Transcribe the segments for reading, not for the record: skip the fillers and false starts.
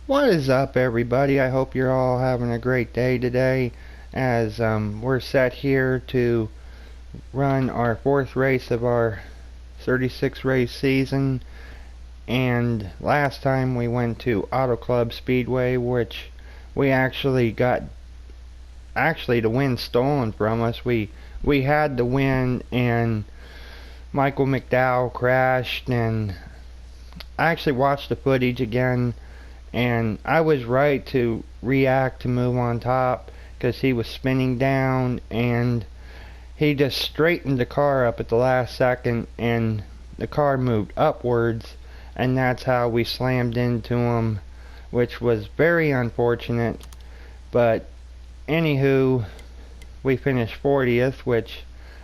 What is up, everybody? I hope you're all having a great day today as we're set here to run our fourth race of our 36 race season. And last time we went to Auto Club Speedway, which we actually got the win stolen from us. We had the win and Michael McDowell crashed, and I actually watched the footage again. And I was right to react to move on top because he was spinning down and he just straightened the car up at the last second and the car moved upwards, and that's how we slammed into him, which was very unfortunate. But anywho, we finished 40th, which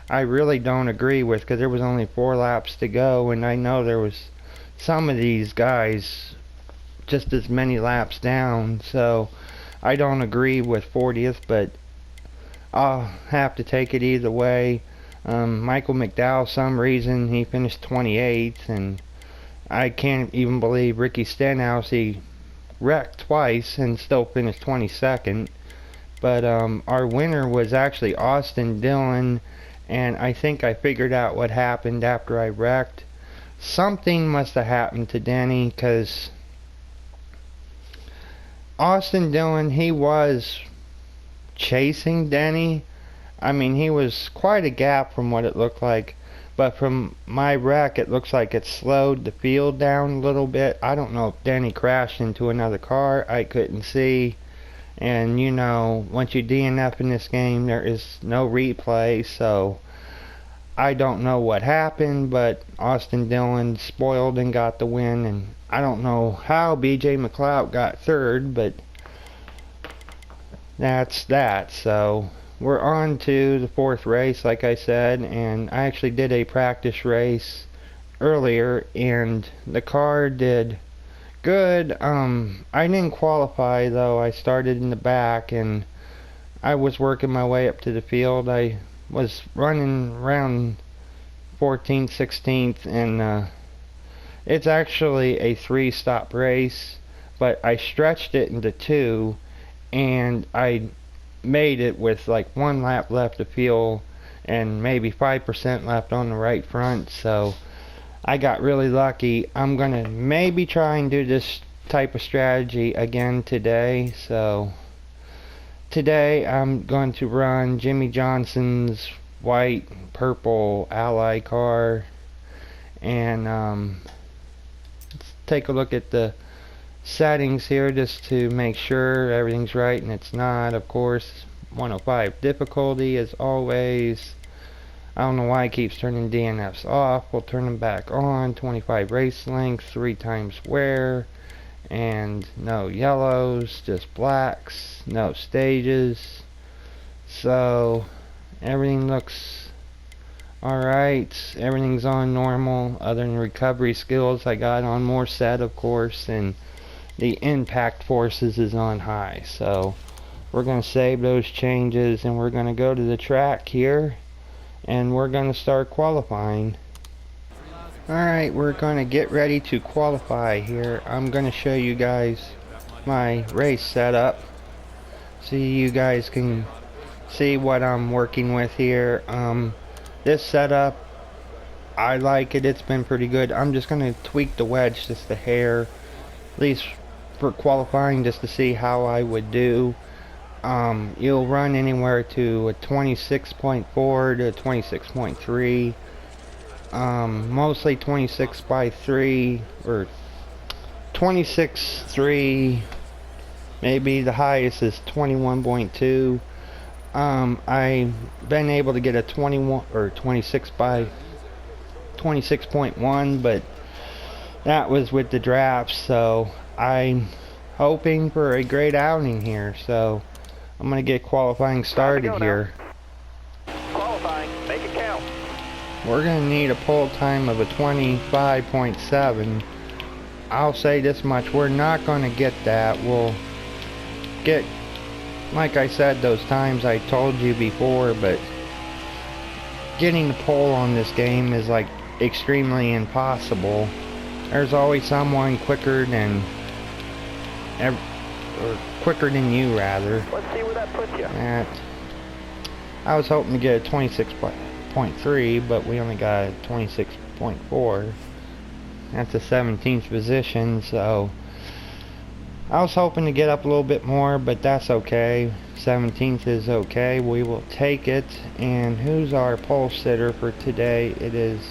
I really don't agree with because there was only 4 laps to go, and I know there was some of these guys just as many laps down, so I don't agree with 40th, but I'll have to take it either way. Michael McDowell, some reason he finished 28th, and I can't even believe Ricky Stenhouse, he wrecked twice and still finished 22nd. But our winner was actually Austin Dillon, and I think I figured out what happened after I wrecked. Something must have happened to Denny, because Austin Dillon, he was chasing Denny. I mean, he was quite a gap from what it looked like, but from my wreck it looks like it slowed the field down a little bit. I don't know if Denny crashed into another car. I couldn't see. And you know, once you DNF in this game, there is no replay, so I don't know what happened, but Austin Dillon spoiled and got the win, and I don't know how BJ McLeod got third, but that's that. So we're on to the 4th race, like I said, and I actually did a practice race earlier, and the car did good. I didn't qualify, though. I started in the back, and I was working my way up to the field. I was running around 14th, 16th, and it's actually a 3-stop race, but I stretched it into 2, and I made it with like 1 lap left to fuel and maybe 5% left on the right front, so I got really lucky. I'm gonna maybe try and do this type of strategy again today. So today I'm going to run Jimmy Johnson's white purple Ally car, and let's take a look at the settings here just to make sure everything's right, and it's not. Of course, 105 difficulty as always. I don't know why it keeps turning DNFs off. We'll turn them back on. 25 race length, 3 times wear, and no yellows, just blacks, no stages. So everything looks alright. Everything's on normal other than recovery skills. I got on more set, of course, and the impact forces is on high. So we're going to save those changes, and we're going to go to the track here, and we're going to start qualifying. Alright, we're going to get ready to qualify here. I'm going to show you guys my race setup so you guys can see what I'm working with here. This setup, I like it. It's been pretty good. I'm just going to tweak the wedge just a hair, at least for qualifying, just to see how I would do. You'll run anywhere to a 26.4 to 26.3, mostly 26 by 3 or 26.3, maybe the highest is 21.2. I've been able to get a 21 or 26 by 26.1, but that was with the drafts, so I'm hoping for a great outing here. So I'm going to get qualifying started here. Qualifying, make it count. We're going to need a pole time of a 25.7. I'll say this much, we're not going to get that. We'll get, like I said, those times I told you before, but getting the pole on this game is like extremely impossible. There's always someone quicker than or quicker than you rather. Let's see where that puts you. I was hoping to get a 26.3, but we only got a 26.4. That's a 17th position, so I was hoping to get up a little bit more, but that's okay. 17th is okay. We will take it. And who's our pole sitter for today? It is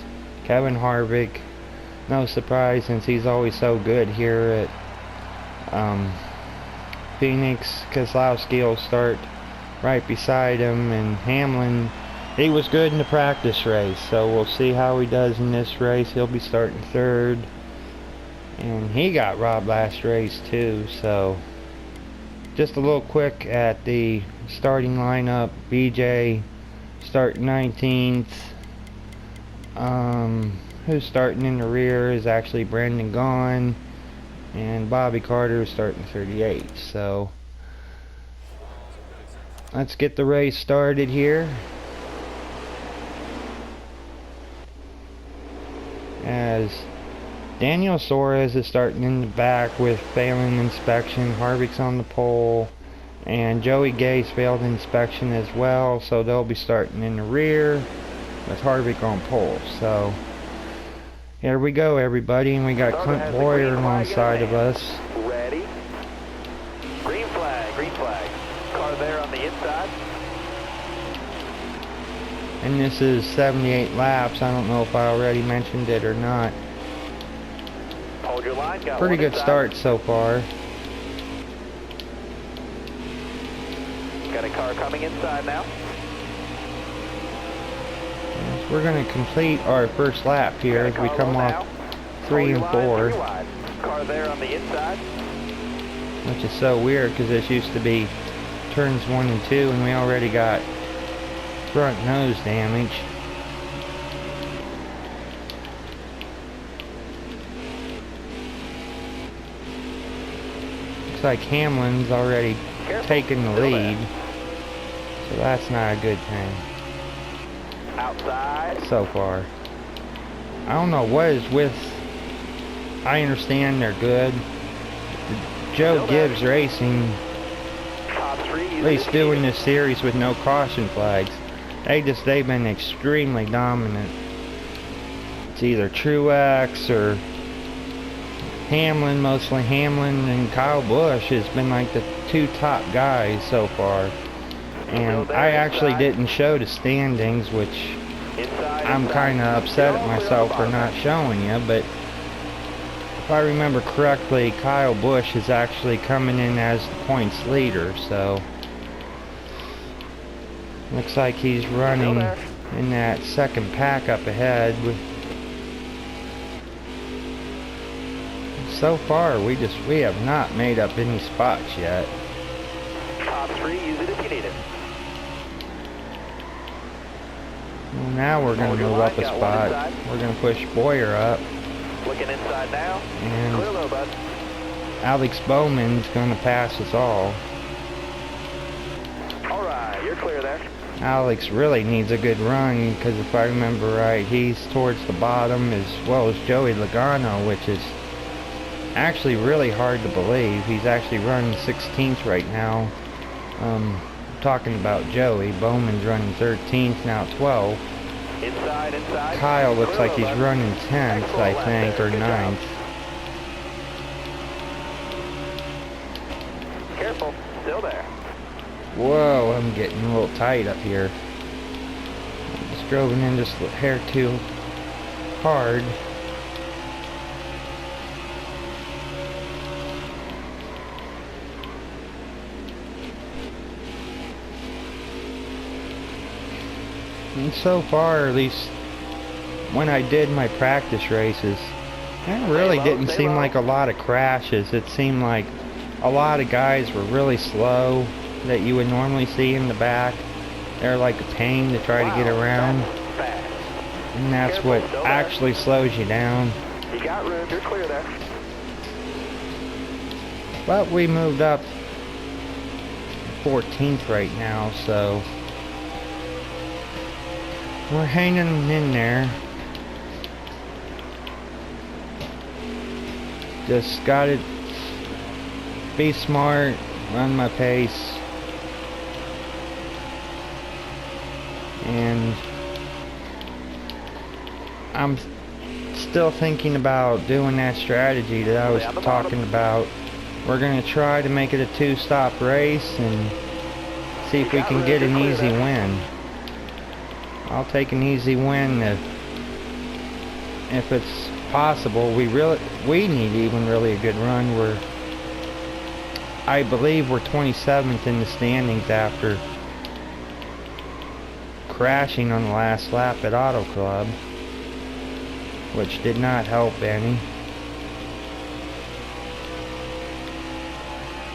Kevin Harvick. No surprise, since he's always so good here at Phoenix. Keselowski will start right beside him, and Hamlin, he was good in the practice race, so we'll see how he does in this race. He'll be starting third, and he got robbed last race too. So just a little quick at the starting lineup. BJ starting 19th. Who's starting in the rear is actually Brandon Gaughan, and Bobby Carter is starting 38th. So let's get the race started here. As Daniel Suarez is starting in the back with failing inspection. Harvick's on the pole, and Joey Gay's failed inspection as well, so they'll be starting in the rear with Harvick on pole. So here we go, everybody, and we got Clint Boyer alongside of us. Ready? Green flag, green flag. Car there on the inside. And this is 78 laps. I don't know if I already mentioned it or not. Hold your line. Got Pretty one good inside. start so far. Got a car coming inside now. We're going to complete our first lap here as we come off 3 and 4. Car there on the inside. Which is so weird because this used to be turns 1 and 2, and we already got front nose damage. Looks like Hamlin's already taken the lead, so that's not a good thing Outside. so far. I don't know what is with, I understand they're good. Joe Gibbs Racing, Top 3. at least doing this series with no caution flags, they've been extremely dominant. It's either Truex or Hamlin, mostly Hamlin, and Kyle Busch has been like the 2 top guys so far. And I actually didn't show the standings, which I'm kind of upset at myself for not showing you, but if I remember correctly, Kyle Busch is actually coming in as the points leader, so looks like he's running in that second pack up ahead. So far, we have not made up any spots yet. Top 3. Use it if you need it. Well, now we're going to move up a spot. We're going to push Boyer up. Looking inside now. And Clear low, bud. Alex Bowman's going to pass us all. Alright, you're clear there. Alex really needs a good run, because if I remember right, he's towards the bottom as well as Joey Logano, which is actually really hard to believe. He's actually running 16th right now. Talking about Joey, Bowman's running 13th, now 12. Inside. Kyle looks like he's running 10th, I think, or 9th. Careful, still there. Whoa, I'm getting a little tight up here. Just drove in just a hair too hard. And so far, at least when I did my practice races, it really didn't seem like a lot of crashes. It seemed like a lot of guys were really slow that you would normally see in the back. They're like a pain to try to get around. And that's what actually slows you down. You got room, you're clear there. But we moved up 14th right now, so we're hanging in there. Just got it. be smart, run my pace, and I'm still thinking about doing that strategy that I was talking about. We're going to try to make it a two-stop race and see if we can get an easy win. I'll take an easy win if it's possible. We need even really a good run. I believe we're 27th in the standings after crashing on the last lap at Auto Club, which did not help any.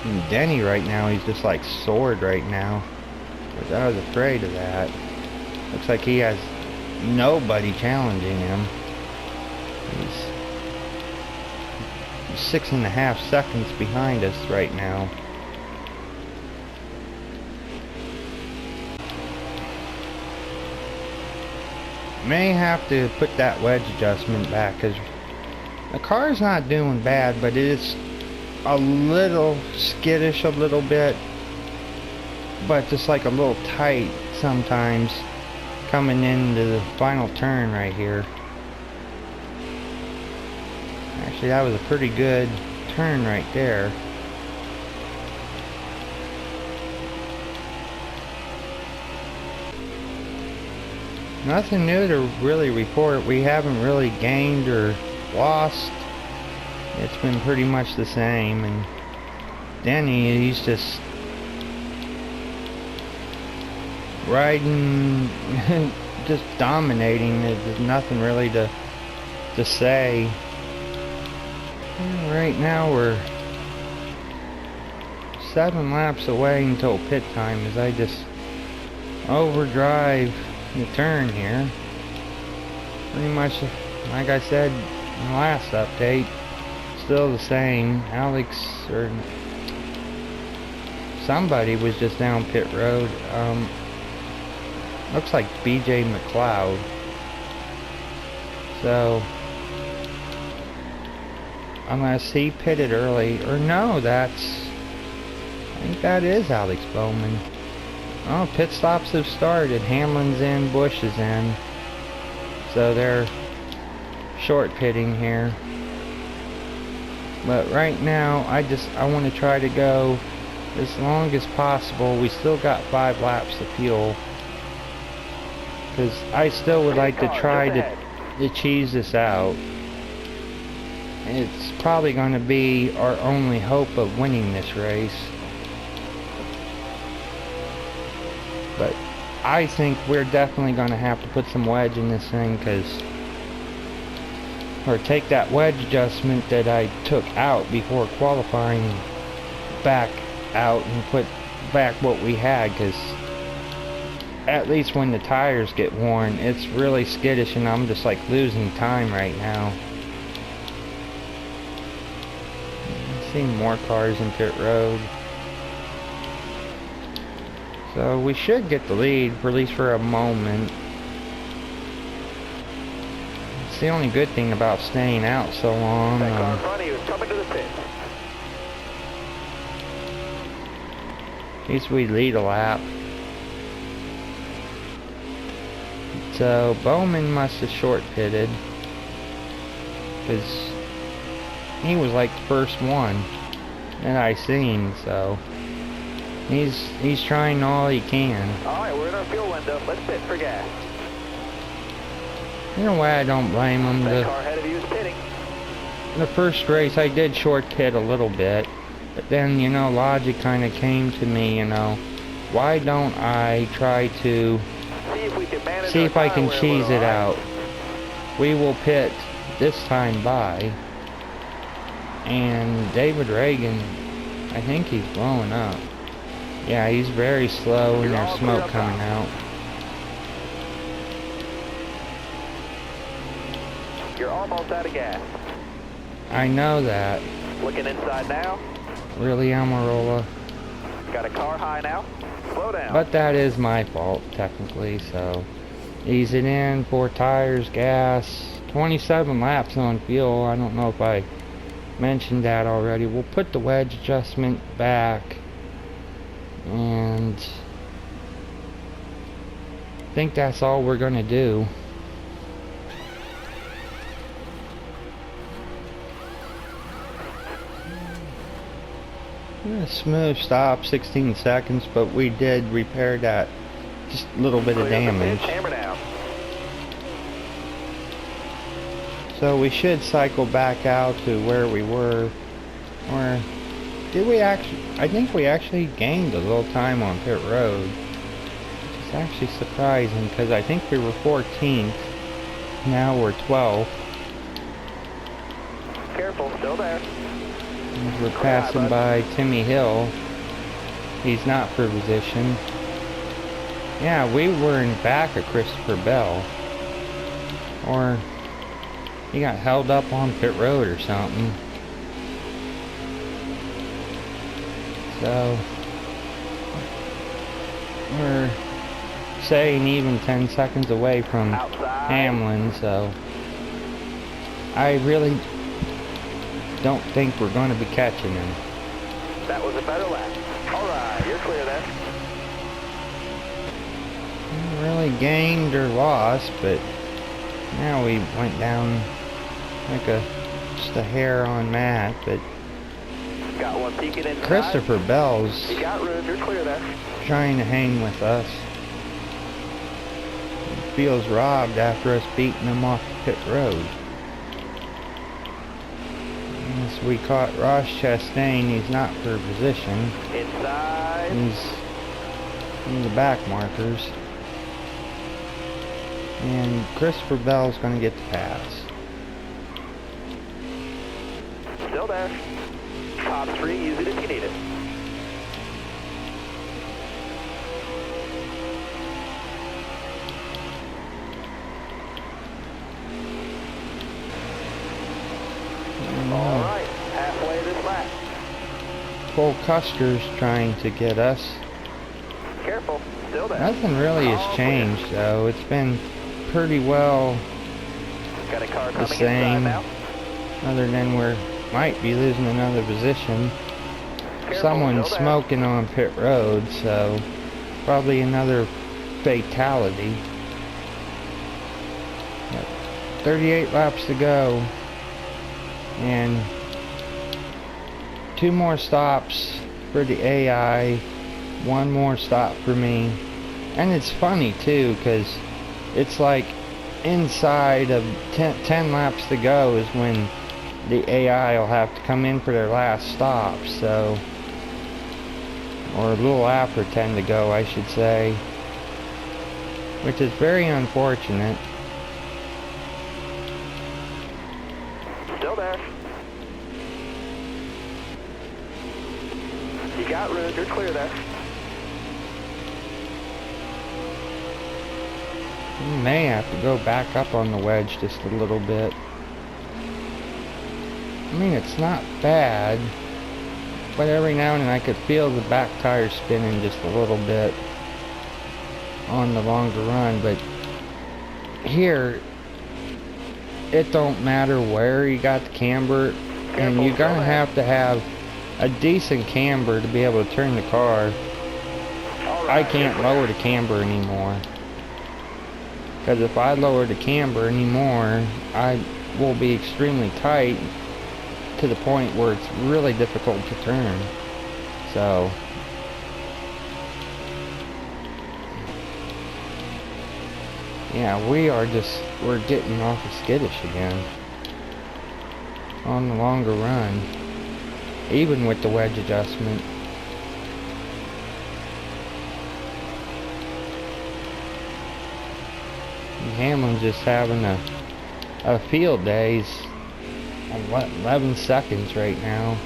And Denny right now, he's just like soared right now, which I was afraid of that. Looks like he has nobody challenging him. He's 6.5 seconds behind us right now. May have to put that wedge adjustment back because the car's not doing bad, but it is a little skittish a little bit, but just like a little tight sometimes coming into the final turn right here. Actually, that was a pretty good turn right there. Nothing new to really report. We haven't really gained or lost. It's been pretty much the same. And Denny, he's just riding, just dominating. There's nothing really to say. Right now we're 7 laps away until pit time as I just overdrive the turn here. Pretty much like I said in the last update, still the same. Alex or somebody was just down pit road. Looks like BJ McLeod. So unless he pitted early, or no, I think that is Alex Bowman. Oh, pit stops have started. Hamlin's in, Bush is in. So they're short pitting here. But right now, I want to try to go as long as possible. We still got 5 laps of fuel. Because I still would like to try to cheese this out. It's probably going to be our only hope of winning this race. But I think we're definitely going to have to put some wedge in this thing, or take that wedge adjustment that I took out before qualifying back out and put back what we had, because at least when the tires get worn, it's really skittish and I'm just like losing time right now. I'm seeing more cars in pit road. So we should get the lead, at least for a moment. It's the only good thing about staying out so long. That car in front of you is coming to the pit. At least we lead a lap. So Bowman must have short pitted, because he was like the first one that I seen. So he's trying all he can. Alright, we're in our fuel window. Let's pit for gas. In a way, I don't blame him. That car ahead of you is pitting. The first race I did short pit a little bit, but then, you know, logic kind of came to me, you know, why don't I try to see if I can cheese it out. We will pit this time by, and David Reagan, I think he's blowing up. Yeah, he's very slow and there's smoke coming out. You're almost out of gas. I know that. Looking inside now. Really, Amarola. Got a car high now. Slow down. But that is my fault, technically, so ease it in, 4 tires, gas, 27 laps on fuel. I don't know if I mentioned that already. We'll put the wedge adjustment back, and I think that's all we're gonna do. A smooth stop, 16 seconds, but we did repair that just a little bit of damage. Hammer down. So we should cycle back out to where we were. Or did we actually? I think we actually gained a little time on pit road. Which is actually surprising because I think we were 14th. Now we're 12th. Careful, still there. As we're passing by Timmy Hill. He's not for position. Yeah, we were in back of Christopher Bell. Or he got held up on pit road or something. So we're saying even 10 seconds away from Outside. Hamlin, so I really don't think we're going to be catching him. That was a better lap. Alright, you're clear there. Not really gained or lost, but now we went down like just a hair on Matt, but Got one peeking inside. Christopher Bell's You got room, you're clear there. trying to hang with us. He feels robbed after us beating him off pit road. As we caught Ross Chastain, he's not for position. Inside. He's in the back markers. And Christopher Bell's going to get the pass. Still there. Top 3, use it if you need it. Alright, halfway this lap. Cole Custer's trying to get us. Careful, still there. Nothing really has changed though. It's been pretty well Got a car the coming inside same, now. other than we might be losing another position. Careful, Someone's still there. smoking on pit road, so probably another fatality. Got 38 laps to go, and 2 more stops for the AI, 1 more stop for me. And it's funny too, because it's like inside of 10 laps to go is when the AI will have to come in for their last stop, so, or a little after 10 to go, I should say, which is very unfortunate. Still there. You got room, you're clear there. We may have to go back up on the wedge just a little bit. I mean, it's not bad, but every now and then I could feel the back tire spinning just a little bit on the longer run. But here, it don't matter where you got the camber, and you're gonna have to have a decent camber to be able to turn the car. I can't lower the camber anymore, because if I lower the camber anymore, I will be extremely tight to the point where it's really difficult to turn. So yeah, we're getting off of skittish again on the longer run, even with the wedge adjustment. Hamlin's just having a field day. He's on 11 seconds right now.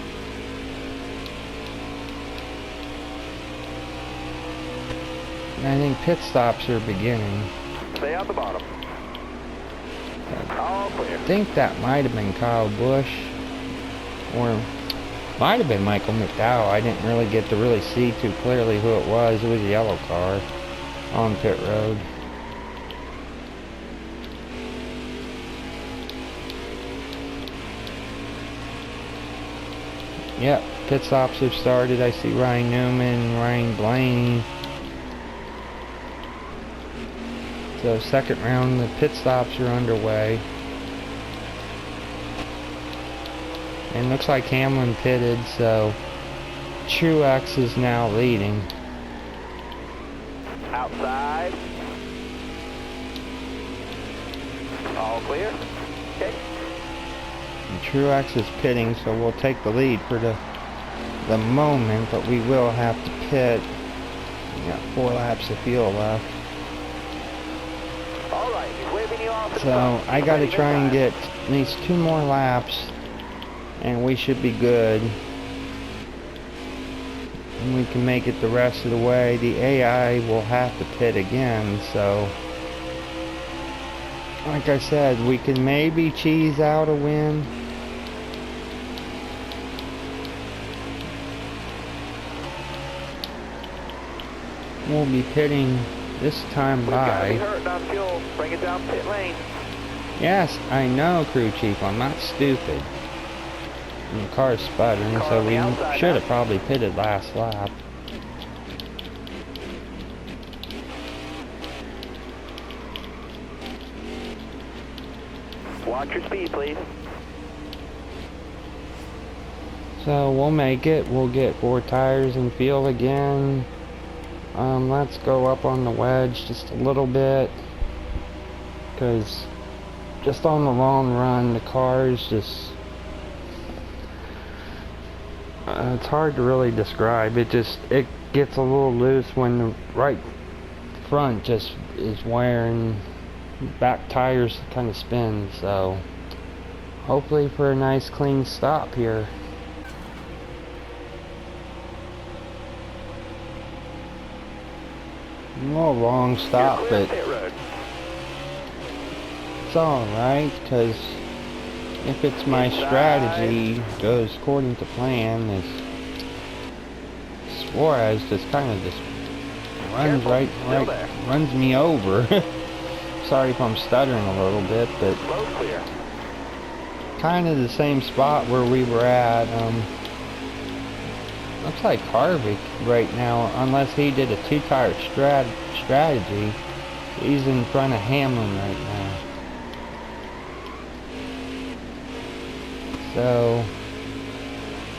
And I think pit stops are beginning. Stay out the bottom. All clear. I think that might have been Kyle Busch, or might have been Michael McDowell. I didn't really get to really see too clearly who it was. It was a yellow car on pit road. Yep, pit stops have started. I see Ryan Newman, Ryan Blaney. So second round, the pit stops are underway. And looks like Hamlin pitted, so Truex is now leading. Outside. All clear. Okay. And Truex is pitting, so we'll take the lead for the moment, but we will have to pit. We got 4 laps of fuel left. All right, he's waving you off. So I got to try and get at least 2 more laps, and we should be good. And we can make it the rest of the way. The AI will have to pit again, so like I said, we can maybe cheese out a win. We'll be pitting this time by. Hurt on fuel. Bring it down pit lane. Yes, I know, crew chief. I'm not stupid. And the car's sputtering, Car so on the we outside should now. have probably pitted last lap. Watch your speed, please. So we'll make it. We'll get 4 tires and fuel again. Let's go up on the wedge just a little bit, because just on the long run the car is just it's hard to really describe. It gets a little loose when the right front just is wearing, back tires kind of spin. So hopefully for a nice clean stop here. A little long stop, but it's alright, because if it's my strategy goes according to plan, this Suarez just kind of just runs runs me over. Sorry if I'm stuttering a little bit, but kind of the same spot where we were at. Looks like Harvick right now, unless he did a 2-tire strategy, he's in front of Hamlin right now. So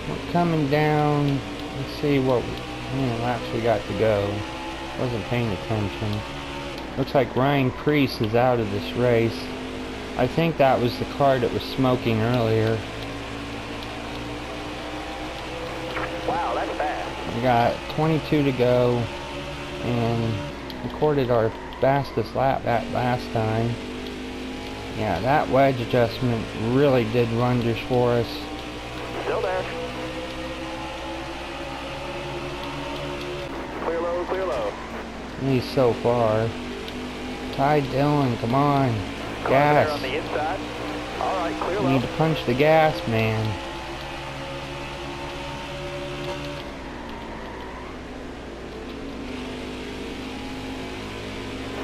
we're coming down. Let's see how many laps we got to go. Wasn't paying attention. Looks like Ryan Preece is out of this race. I think that was the car that was smoking earlier. Wow, that's fast. We got 22 to go, and recorded our fastest lap that last time. Yeah, that wedge adjustment really did wonders for us. Still there. Clear low, clear low. At least so far. Ty Dillon, come on. Car there on Gas. the inside. All right, clear You low. need to punch the gas, man.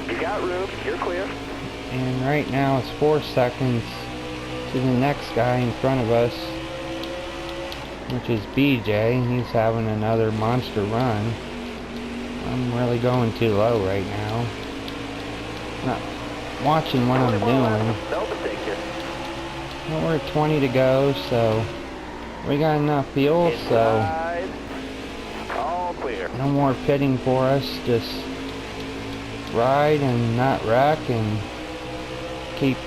You got room. You're clear. And right now it's 4 seconds to the next guy in front of us, which is BJ. He's having another monster run. I'm really going too low right now. Not watching what I'm doing. No mistake here. Well, we're at 20 to go, so we got enough fuel, so Inside. All clear. no more pitting for us. Just ride and not wreck and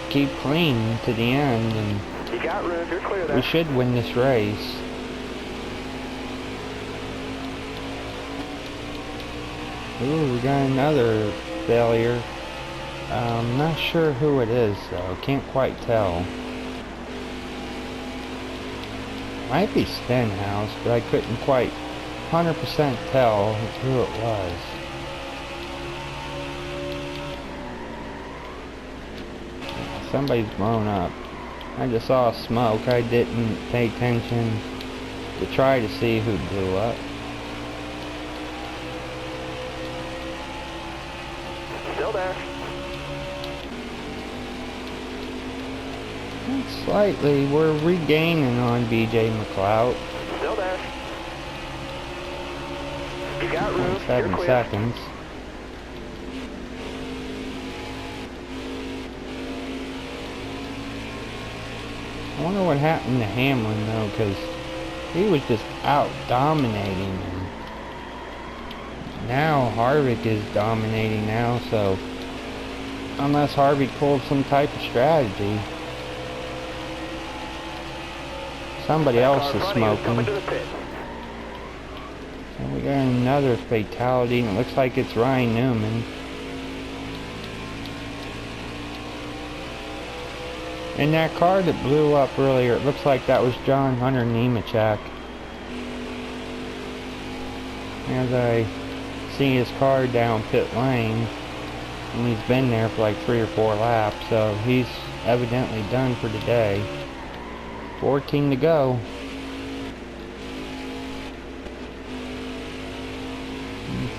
keep clean to the end, and You got room. You're clear there. we should win this race. Ooh, we got another failure. I'm not sure who it is, though. Can't quite tell. Might be Stenhouse, but I couldn't quite 100% tell who it was. Somebody's blown up. I just saw smoke. I didn't pay attention to try to see who blew up. Still there. Slightly, we're regaining on BJ McLeod. Still there. got room. You're 7 clear. seconds. I wonder what happened to Hamlin though, because he was just out dominating him. Now Harvick is dominating now, so unless Harvick pulled some type of strategy, somebody else is smoking. And we got another fatality, and it looks like it's Ryan Newman. In that car that blew up earlier, it looks like that was John Hunter Nemechek. As I see his car down pit lane, and he's been there for like 3 or 4 laps, so he's evidently done for today. 14 to go.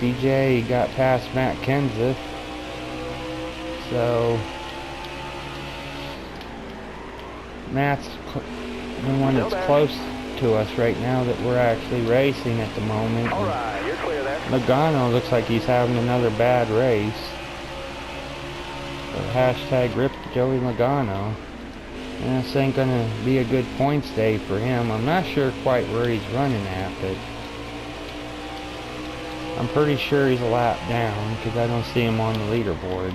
DJ got past Matt Kenseth, so Matt's the one that's close to us right now that we're actually racing at the moment. Alright, you're clear there. Logano looks like he's having another bad race. So hashtag rip Joey Logano. And this ain't gonna be a good points day for him. I'm not sure quite where he's running at, but I'm pretty sure he's a lap down because I don't see him on the leaderboard.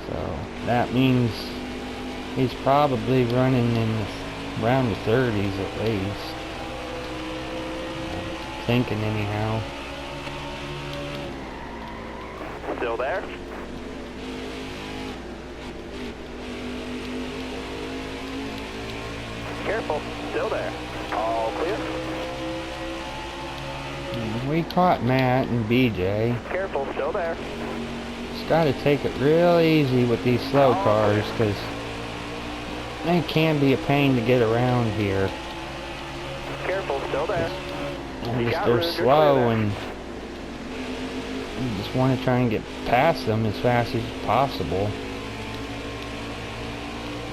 So that means he's probably running in around the 30s at least. I'm thinking anyhow. Still there? Careful, still there. All clear. We caught Matt and BJ. Careful, still there. Just gotta take it real easy with these slow cars because they can be a pain to get around here. Careful, still there. They're slow and you just want to try and get past them as fast as possible.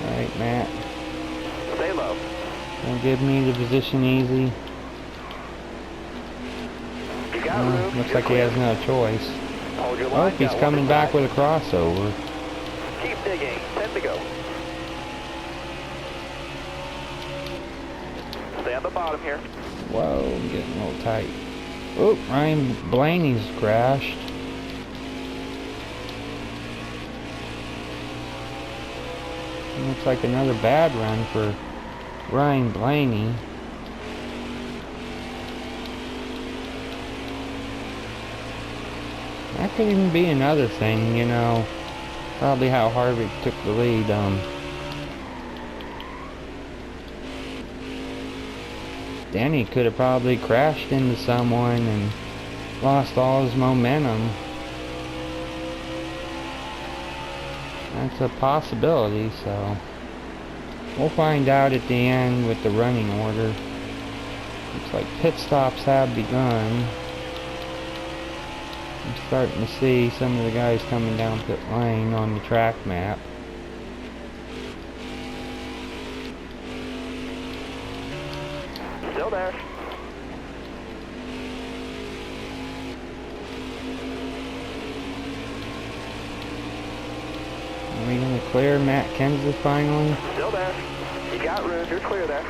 Alright, Matt. Stay low. Don't give me the position easy. Looks like he has no choice. Hold your Oh, line. he's coming back with a crossover. Keep digging. 10 to go. Stay on the bottom here. Whoa, I'm getting a little tight. Oh, Ryan Blaney's crashed. Looks like another bad run for Ryan Blaney. That could even be another thing, you know, probably how Harvick took the lead. Denny could have probably crashed into someone and lost all his momentum. That's a possibility, so we'll find out at the end with the running order. Looks like pit stops have begun. I'm starting to see some of the guys coming down pit lane on the track map. Still there. Are we going to clear Matt Kenseth finally? Still there. You got room. You're clear there.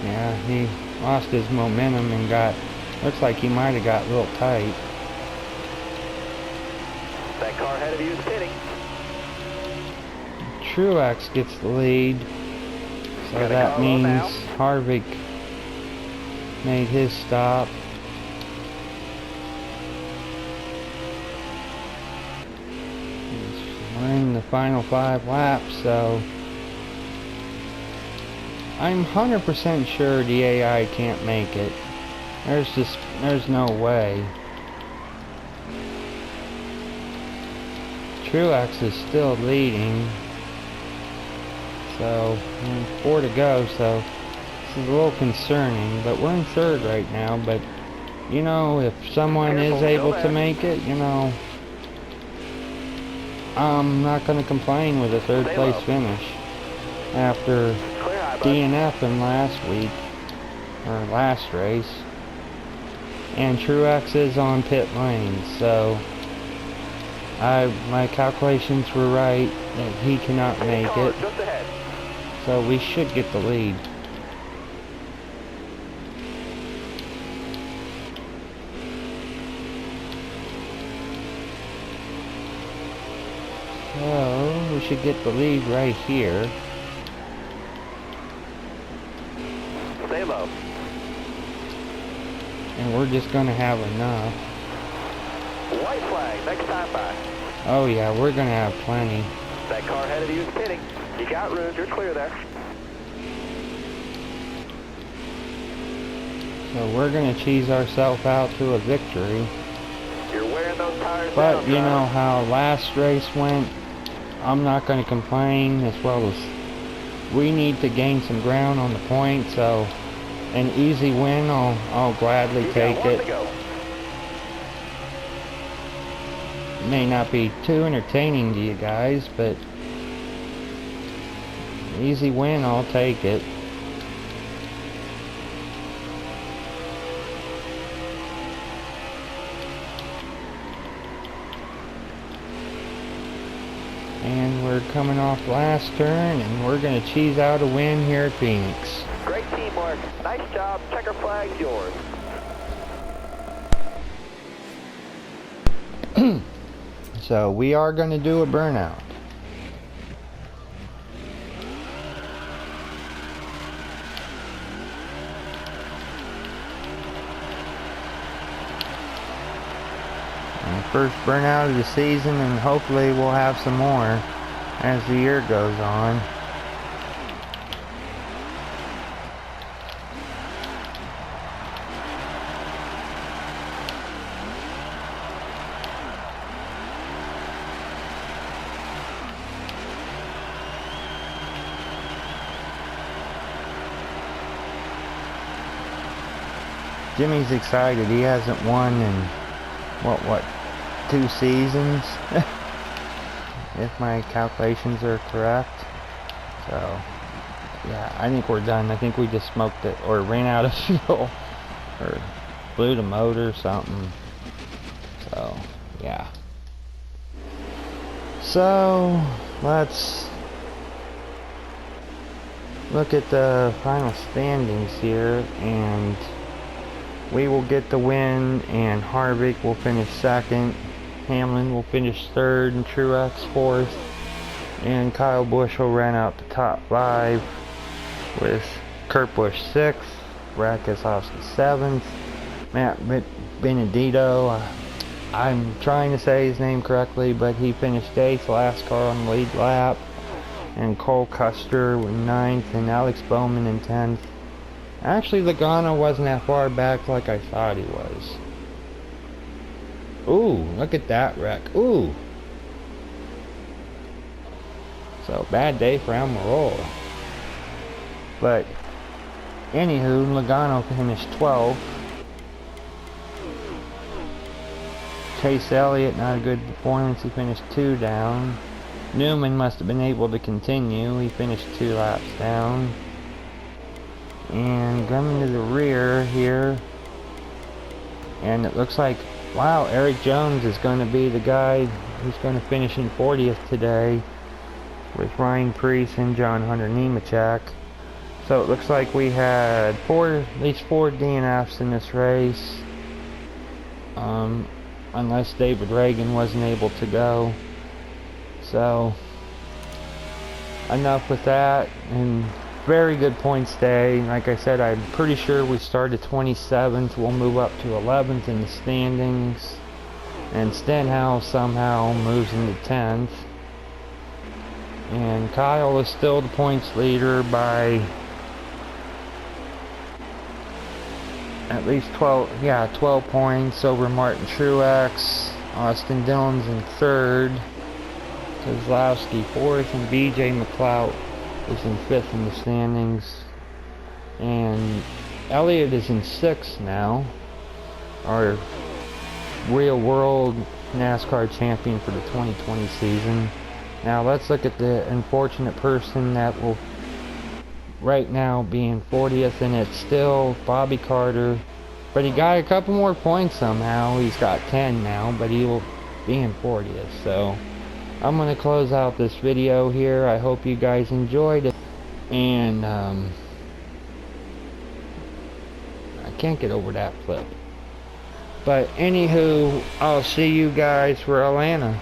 Yeah, he lost his momentum and got, looks like he might have got a little tight. That car ahead of you is pitting. Truex gets the lead. So that means Harvick made his stop. We're in the final 5 laps, so I'm 100% sure the AI can't make it. There's no way. Truex is still leading. So, 4 to go, so this is a little concerning, but we're in 3rd right now, but, you know, if someone is able to make it, you know, I'm not going to complain with a 3rd place finish after DNFing last week. or last race. And Truex is on pit lane, so my calculations were right that he cannot make it. Just ahead. So we should get the lead. So we should get the lead right here. Stay low. And we're just gonna have enough. White flag, next time by. Oh yeah, we're gonna have plenty. That car ahead of you is pitting. You got room, you're clear there. So we're gonna cheese ourselves out to a victory. You're wearing those tires But down, you driver. know how last race went, I'm not gonna complain, as well as we need to gain some ground on the point, so an easy win, I'll gladly You take got one it. to go. May not be too entertaining to you guys, but easy win, I'll take it. And we're coming off last turn, and we're going to cheese out a win here at Phoenix. Great teamwork. Nice job. Checker flag's yours. So we are going to do a burnout. And first burnout of the season, and hopefully we'll have some more as the year goes on. Jimmy's excited. He hasn't won in what 2 seasons, if my calculations are correct. So yeah, I think we're done. I think we just smoked it, or ran out of fuel, or blew the motor or something. So yeah. So let's look at the final standings here, and we will get the win, and Harvick will finish second, Hamlin will finish third, and Truex fourth, and Kyle Busch will run out the top 5 with Kurt Busch 6th, Brad Keselowski 7th, Matt Benedetto, I'm trying to say his name correctly, but he finished 8th, last car on the lead lap, and Cole Custer with 9th, and Alex Bowman in 10th. Actually, Logano wasn't that far back like I thought he was. Ooh, look at that wreck. Ooh. So, bad day for Almirola. But, anywho, Logano finished 12th. Chase Elliott, not a good performance. He finished 2 down. Newman must have been able to continue. He finished 2 laps down. And coming to the rear here, and it looks like, wow, Eric Jones is going to be the guy who's going to finish in 40th today, with Ryan Preece and John Hunter Nemechek. So it looks like we had at least 4 DNFs in this race, unless David Reagan wasn't able to go. So enough with that. And very good points day. Like I said, I'm pretty sure we started 27th. We'll move up to 11th in the standings. And Stenhouse somehow moves into 10th. And Kyle is still the points leader by at least 12 points over Martin Truex. Austin Dillon's in 3rd. Keselowski 4th, and BJ McLeod is in 5th in the standings, and Elliott is in 6th now, our real world NASCAR champion for the 2020 season. Now let's look at the unfortunate person that will right now being 40th, and it's still Bobby Carter, but he got a couple more points somehow. He's got 10 now, but he will be in 40th. So I'm going to close out this video here. I hope you guys enjoyed it, and I can't get over that flip. But anywho, I'll see you guys for Atlanta.